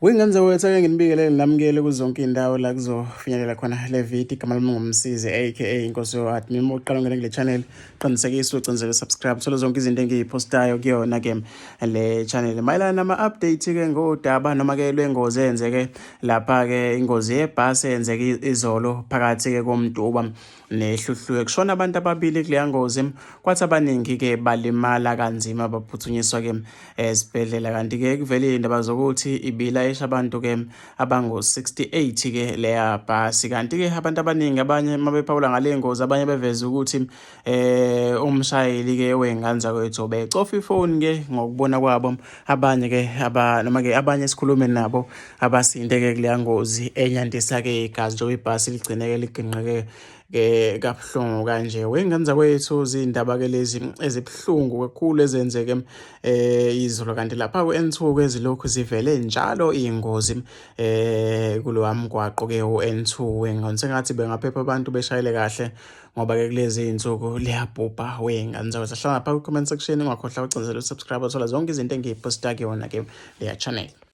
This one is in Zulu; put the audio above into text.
Wengane zawethu-ke nginibikele namukele kuzonke iy'ndawo la kuzofinyelela khona le video. Igama lami ngumsizi aka Inkosi yo-Admin. Uma uqala ungene kule channel qinisekisa ucindezele subscribe, thola zonke izinto engiyiphostayo kuyona-ke le channel. Mayelana nama-update-ke ngodaba noma-ke lwengozi eyenzeke lapha-ke, ingozi yebhasi eyenzeke izolo phakathi-ke koMtuba neHluhluwe. Kushona abantu ababili kuleya ngozi, kwathi abaningi-ke balimala kanzima baphuthunyiswa-ke esibhedlela. Kanti-ke kuvele iy'ndaba zokuthi ibilayisha abantu-ke abangu-68-ke leya bhasi. Kanti-ke abantu abaningi, abanye mabephawula ngale ngozi, abanye beveza ukuthi umshayeli-ke wey'ngane zakwethu becofa ifoni-ke ngokubona kwabo. Abanye-ke noma-ke abanye esikhulume nabo abasinde-ke kuleya ngozi enyandisa-ke igazi njengoba ibhasi ligcine-ke liginqeke kabuhlungu kanje. Wey'ngane zakwethu zindaba-ke lezi ezibuhlungu kakhulu ezenzeke izolo. Kanti lapha ku-N2-ke zilokhu zivele njalo iy'ngozi kulowa mgwaqo-ke u-N2. Ngibona sengathi bengaphepha abantu beshayele kahle ngoba-ke kulezi iy'nsuku liyabhubha wey'ngane zakwethu. Hlala ngapha ku-comment section, ungakhohlwa ukucindezela u-subscribe, uthola zonke izinto engiyiphosta kuyona-ke leya channel.